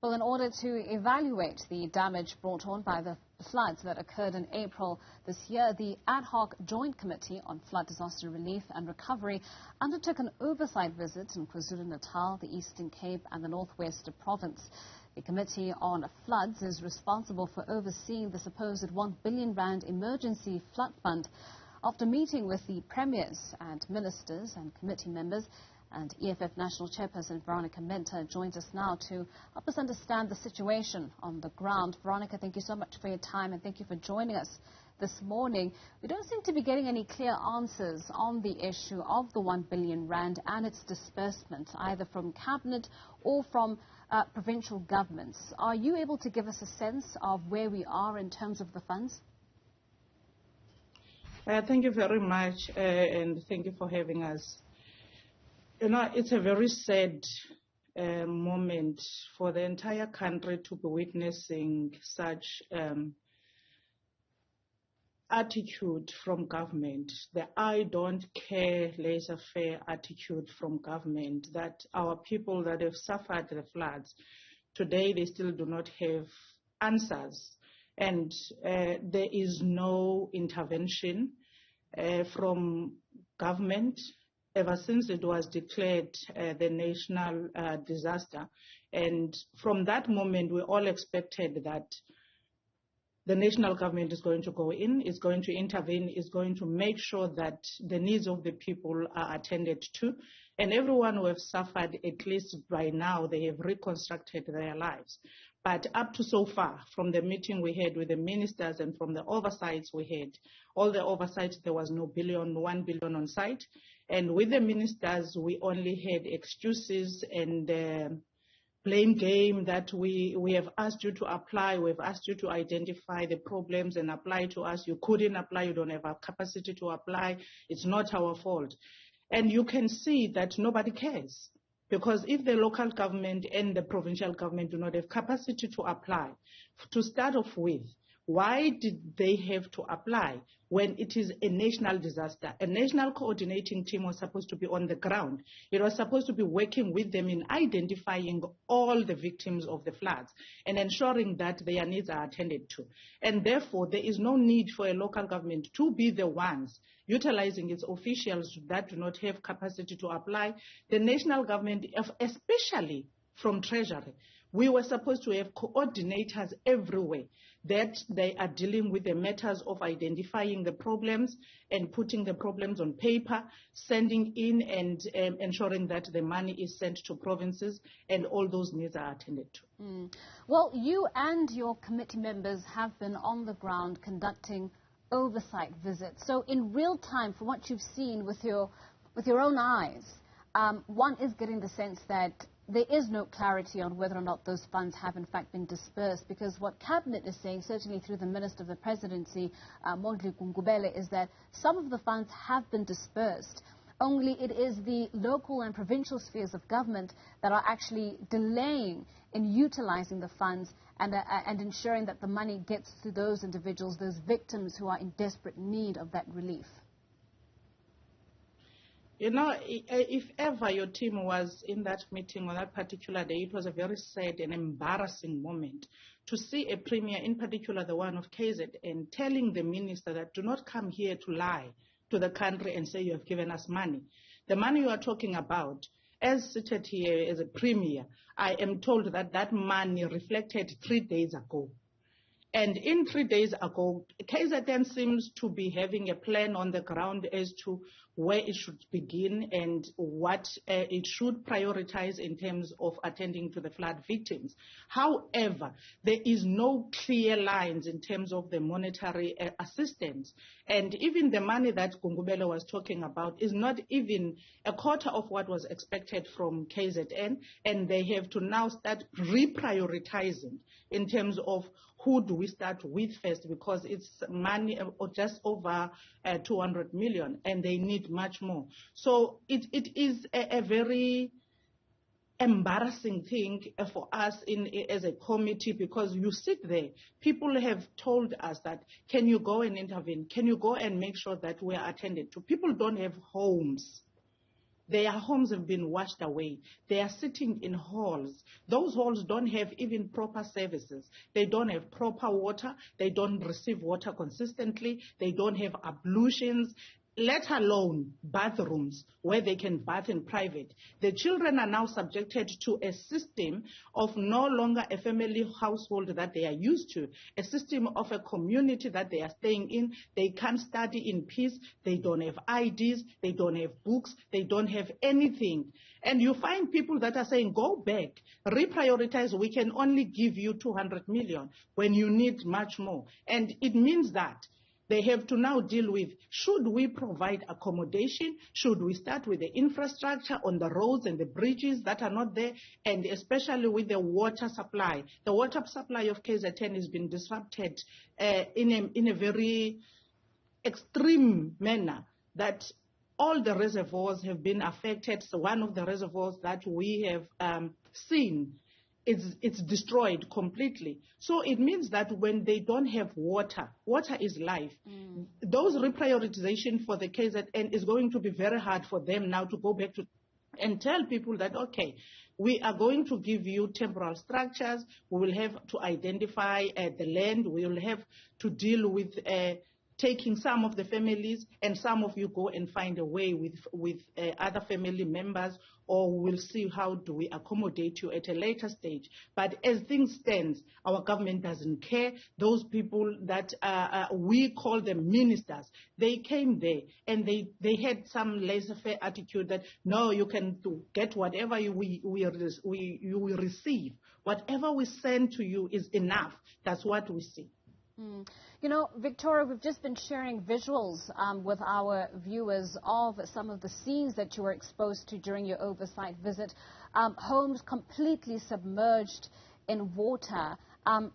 Well, in order to evaluate the damage brought on by the floods that occurred in April this year, the Ad Hoc Joint Committee on Flood Disaster Relief and Recovery undertook an oversight visit in KwaZulu-Natal, the Eastern Cape and the Northwest Province. The Committee on Floods is responsible for overseeing the supposed R1 billion emergency flood fund. After meeting with the premiers and ministers and committee members, and EFF National Chairperson Veronica Mente joins us now to help us understand the situation on the ground. Veronica, thank you so much for your time and thank you for joining us this morning. We don't seem to be getting any clear answers on the issue of the R1 billion and its disbursement, either from Cabinet or from provincial governments. Are you able to give us a sense of where we are in terms of the funds? Thank you very much and thank you for having us. You know, it's a very sad moment for the entire country to be witnessing such attitude from government, the I don't care, laissez-faire attitude from government, that our people that have suffered the floods, today they still do not have answers. And there is no intervention from government ever since it was declared the national disaster. And from that moment, we all expected that the national government is going to go in, is going to intervene, is going to make sure that the needs of the people are attended to. And everyone who have suffered, at least by now, they have reconstructed their lives. But up to so far, from the meeting we had with the ministers and from the oversights we had, all the oversights, there was no R1 billion on site. And with the ministers, we only had excuses and blame game that we have asked you to apply, we've asked you to identify the problems and apply to us. You couldn't apply, you don't have a capacity to apply. It's not our fault. And you can see that nobody cares. Because if the local government and the provincial government do not have capacity to apply, to start off with, why did they have to apply when it is a national disaster? A national coordinating team was supposed to be on the ground. It was supposed to be working with them in identifying all the victims of the floods and ensuring that their needs are attended to. And therefore, there is no need for a local government to be the ones utilizing its officials that do not have capacity to apply. The national government, especially from Treasury, we were supposed to have coordinators everywhere that they are dealing with the matters of identifying the problems and putting the problems on paper, sending in and ensuring that the money is sent to provinces and all those needs are attended to. Well, you and your committee members have been on the ground conducting oversight visits. So in real time, from what you've seen with your own eyes, one is getting the sense that there is no clarity on whether or not those funds have in fact been dispersed, because what Cabinet is saying, certainly through the Minister of the Presidency, Mondli Gungubele, is that some of the funds have been dispersed. Only it is the local and provincial spheres of government that are actually delaying in utilizing the funds and ensuring that the money gets to those individuals, those victims who are in desperate need of that relief. You know, if ever your team was in that meeting on that particular day, it was a very sad and embarrassing moment to see a premier, in particular the one of KZN, telling the minister that do not come here to lie to the country and say you have given us money. The money you are talking about, as seated here as a premier, I am told that that money reflected 3 days ago. And in 3 days ago, KZN seems to be having a plan on the ground as to where it should begin and what it should prioritize in terms of attending to the flood victims. However, there is no clear lines in terms of the monetary assistance. And even the money that Gungubele was talking about is not even a quarter of what was expected from KZN, and they have to now start reprioritizing in terms of who do we start with first, because it's money just over 200 million and they need much more. So it is a very embarrassing thing for us as a committee, because you sit there, people have told us that, can you go and intervene? Can you go and make sure that we are attended to? People don't have homes. Their homes have been washed away. They are sitting in halls. Those halls don't have even proper services. They don't have proper water. They don't receive water consistently. They don't have ablutions, let alone bathrooms where they can bath in private. The children are now subjected to a system of no longer a family household that they are used to, a system of a community that they are staying in. They can't study in peace. They don't have IDs. They don't have books. They don't have anything. And you find people that are saying, go back, reprioritize. We can only give you 200 million when you need much more. And it means that they have to now deal with, should we provide accommodation? Should we start with the infrastructure on the roads and the bridges that are not there? And especially with the water supply. The water supply of KZN has been disrupted in a very extreme manner, that all the reservoirs have been affected. So one of the reservoirs that we have seen, it's destroyed completely. So it means that when they don't have water, water is life. Those reprioritization for the KZN is going to be very hard for them now to go back to and tell people that, okay, we are going to give you temporal structures. We will have to identify the land. We will have to deal with taking some of the families, and some of you go and find a way with other family members, or we'll see how do we accommodate you at a later stage. But as things stand, our government doesn't care. Those people that we call them ministers, they came there and they had some laissez-faire attitude that, no, you can get whatever you will receive. Whatever we send to you is enough. That's what we see. You know, Victoria, we've just been sharing visuals with our viewers of some of the scenes that you were exposed to during your oversight visit. Homes completely submerged in water,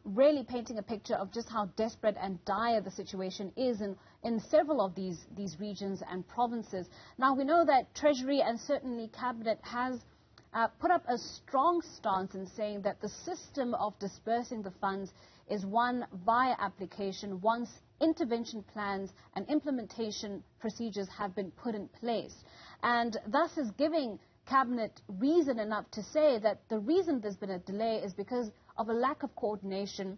really painting a picture of just how desperate and dire the situation is in several of these regions and provinces. Now, we know that Treasury and certainly Cabinet has put up a strong stance in saying that the system of dispersing the funds is one via application once intervention plans and implementation procedures have been put in place. And thus is giving Cabinet reason enough to say that the reason there's been a delay is because of a lack of coordination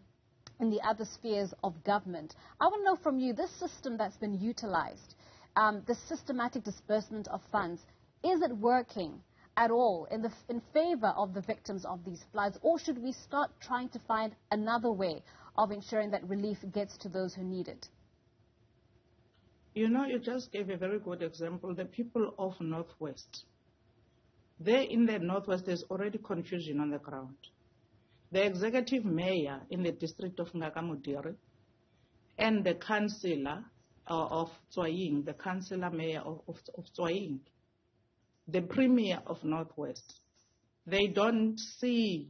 in the other spheres of government. I want to know from you, this system that's been utilized, the systematic disbursement of funds, is it working at all in favor of the victims of these floods, or should we start trying to find another way of ensuring that relief gets to those who need it? You know, you just gave a very good example. The people of Northwest. There in the Northwest, there's already confusion on the ground. The executive mayor in the district of Ngakamudiri and the councillor of Tswaying, the councillor mayor of Tswaying, the premier of Northwest, they don't see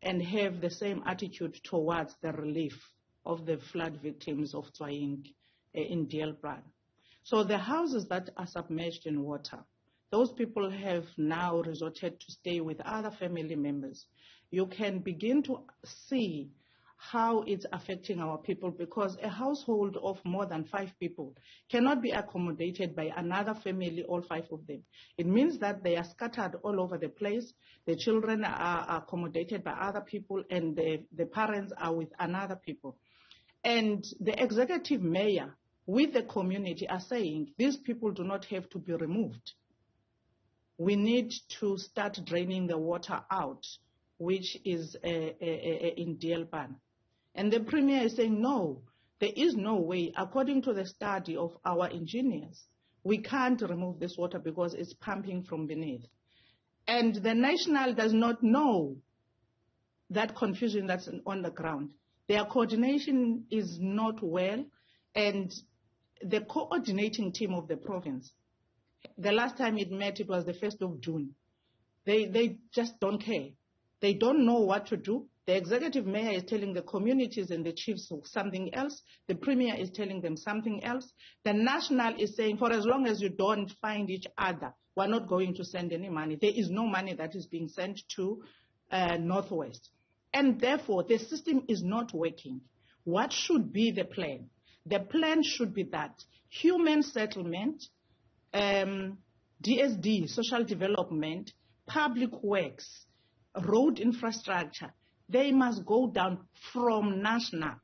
and have the same attitude towards the relief of the flood victims of Tswaying in Disbursement. So the houses that are submerged in water, those people have now resorted to stay with other family members. You can begin to see how it's affecting our people, because a household of more than 5 people cannot be accommodated by another family, all 5 of them. It means that they are scattered all over the place. The children are accommodated by other people, and the parents are with another people. And the executive mayor with the community are saying these people do not have to be removed. We need to start draining the water out, which is in Disbursement. And the premier is saying, no, there is no way, according to the study of our engineers, we can't remove this water because it's pumping from beneath. And the national does not know that confusion that's on the ground. Their coordination is not well, and the coordinating team of the province, the last time it met, it was the 1st of June. They just don't care. They don't know what to do. The executive mayor is telling the communities and the chiefs something else. The premier is telling them something else. The national is saying, for as long as you don't find each other, we're not going to send any money. There is no money that is being sent to Northwest. And therefore, the system is not working. What should be the plan? The plan should be that human settlement, DSD, social development, public works, road infrastructure, they must go down from national.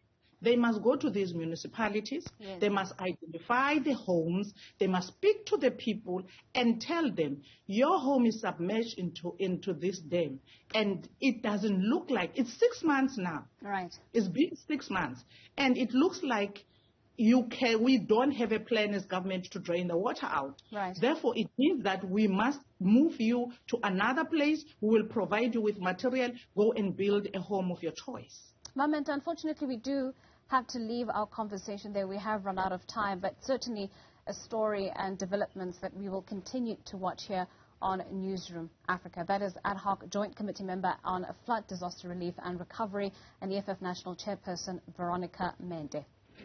They must go to these municipalities. Yes. They must identify the homes. They must speak to the people and tell them, your home is submerged into this dam. And it doesn't look like, it's 6 months now. Right. It's been 6 months. And it looks like we don't have a plan as government to drain the water out. Right. Therefore, it means that we must move you to another place. We will provide you with material. Go and build a home of your choice. Mente, unfortunately, we do have to leave our conversation there. We have run out of time, but certainly a story and developments that we will continue to watch here on NewzRoom Afrika. That is Ad Hoc Joint Committee Member on Flood Disaster Relief and Recovery and EFF National Chairperson Veronica Mente.